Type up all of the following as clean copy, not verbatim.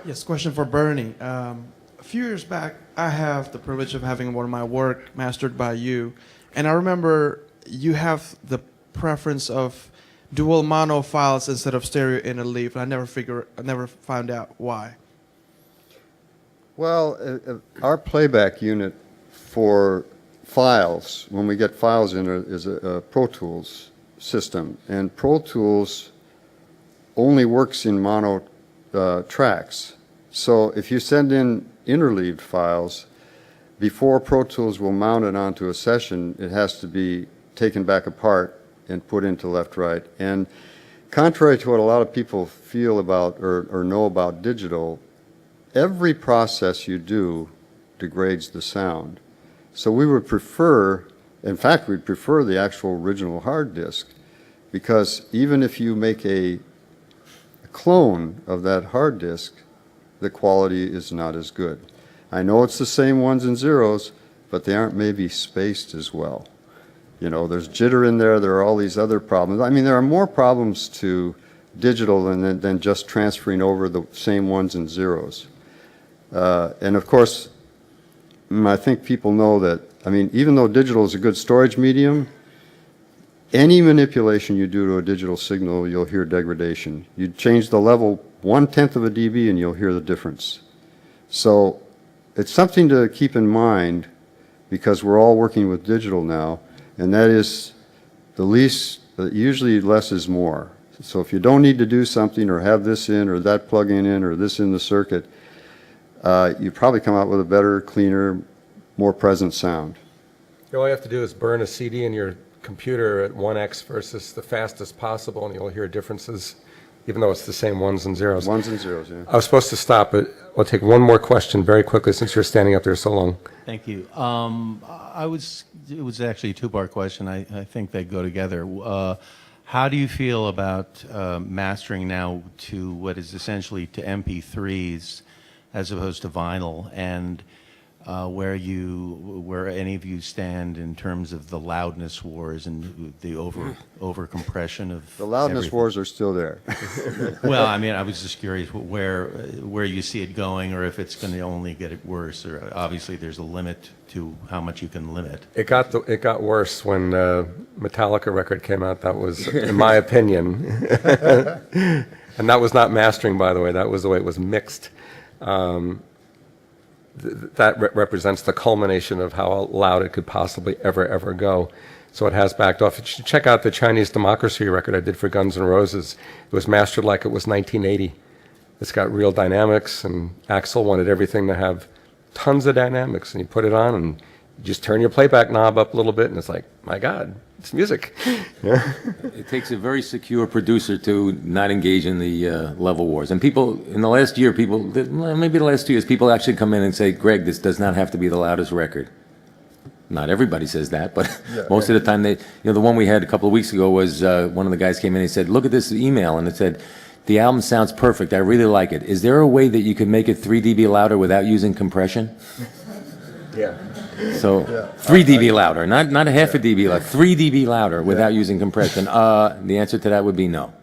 Yes, question for Bernie. A few years back, I have the privilege of having one of my work mastered by you, and I remember you have the preference of dual mono files instead of stereo interleave. And I never found out why. Well, our playback unit for files, when we get files in, is a Pro Tools system, and Pro Tools only works in mono tracks. So if you send in interleaved files, before Pro Tools will mount it onto a session, it has to be taken back apart and put into left-right. And contrary to what a lot of people feel about or know about digital, every process you do degrades the sound. So we would prefer, in fact, we'd prefer the actual original hard disk, because even if you make a clone of that hard disk, the quality is not as good. I know it's the same ones and zeros, but they aren't maybe spaced as well. You know, there's jitter in there, there are all these other problems. I mean, there are more problems to digital than just transferring over the same ones and zeros. And of course, I think people know that, I mean, even though digital is a good storage medium, any manipulation you do to a digital signal, you'll hear degradation. You change the level 1/10 of a dB and you'll hear the difference. So it's something to keep in mind, because we're all working with digital now, and that is the least, usually less is more. So if you don't need to do something or have this in or that plug-in in or this in the circuit, you probably come out with a better, cleaner, more present sound. All you have to do is burn a CD in your computer at 1x versus the fastest possible, and you'll hear differences, even though it's the same ones and zeros. Ones and zeros, yeah. I was supposed to stop, but we'll take one more question very quickly since you're standing up there so long. Thank you. It was actually a two-part question. I think they go together. How do you feel about mastering now to what is essentially to MP3s as opposed to vinyl, and where any of you stand in terms of the loudness wars and the over compression of The loudness everything? wars are still there. Well, I mean, I was just curious where you see it going, or if it's going to only get worse. Or obviously, there's a limit to how much you can limit. It got worse when Metallica record came out. That was, in my opinion, and that was not mastering, by the way. That was the way it was mixed. That represents the culmination of how loud it could possibly ever go. So it has backed off. You should check out the Chinese Democracy record I did for Guns N' Roses. It was mastered like it was 1980. It's got real dynamics, and Axl wanted everything to have tons of dynamics, and you put it on and you just turn your playback knob up a little bit, and it's like, my God, it's music. Yeah. It takes a very secure producer to not engage in the level wars. And people, in the last year, maybe the last 2 years, people actually come in and say, Greg, this does not have to be the loudest record. Not everybody says that, but yeah, most of the time the one we had a couple of weeks ago was one of the guys came in and he said, look at this email, and it said, the album sounds perfect, I really like it. Is there a way that you could make it 3 dB louder without using compression? Yeah. So 3 dB louder, not a half a dB louder, 3 dB louder without using compression. The answer to that would be no.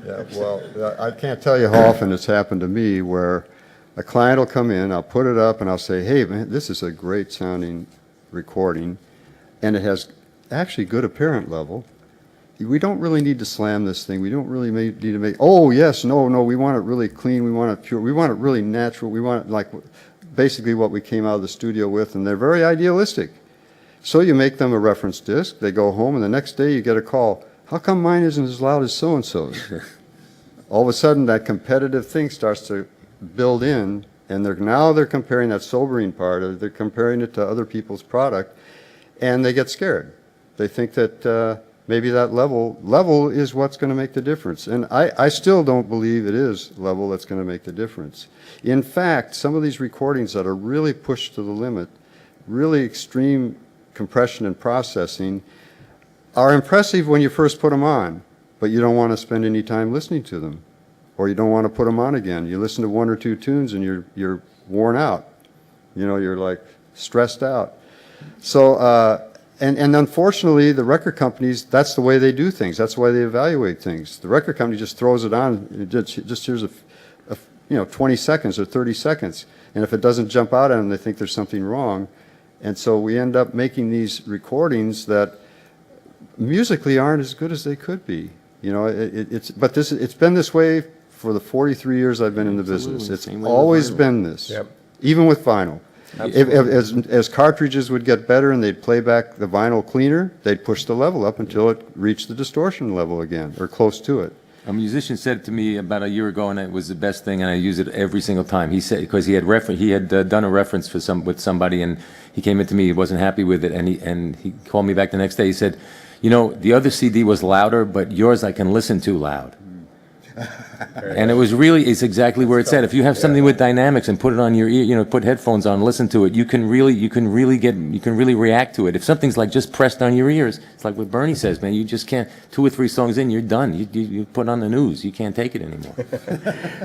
Yeah, well, I can't tell you how often it's happened to me where a client will come in, I'll put it up, and I'll say, hey, man, this is a great sounding recording, and it has actually good apparent level. We don't really need to slam this thing. We don't really need to make, oh, yes, no, we want it really clean. We want it pure. We want it really natural. We want it like basically what we came out of the studio with, and they're very idealistic. So you make them a reference disc. They go home, and the next day you get a call. How come mine isn't as loud as so-and-so's? All of a sudden, that competitive thing starts to build in, and now they're comparing that sobering part. They're comparing it to other people's product, and they get scared. They think that maybe that level is what's going to make the difference. And I still don't believe it is level that's going to make the difference. In fact, some of these recordings that are really pushed to the limit, really extreme compression and processing, are impressive when you first put them on, but you don't want to spend any time listening to them, or you don't want to put them on again. You listen to 1 or 2 tunes and you're worn out. You know, you're like stressed out. So, and unfortunately, the record companies, that's the way they do things. That's the way they evaluate things. The record company just throws it on, and it just hears 20 seconds or 30 seconds. And if it doesn't jump out at them, they think there's something wrong. And so we end up making these recordings that musically aren't as good as they could be. It's been this way for the 43 years I've been in the business. It's Same way with always vinyl. been this, Yep. even with vinyl. As cartridges would get better and they'd play back the vinyl cleaner, they'd push the level up until it reached the distortion level again, or close to it. A musician said to me about a year ago, and it was the best thing, and I use it every single time. He said, because he had done a reference with somebody, and he came into me, he wasn't happy with it, and he called me back the next day. He said, the other CD was louder, but yours I can listen to loud. And it's exactly where it's at. If you have something with dynamics and put it on your ear, put headphones on, listen to it, you can really react to it. If something's like just pressed on your ears, it's like what Bernie says, man, you just can't, 2 or 3 songs in, you're done. You put on the news, you can't take it anymore.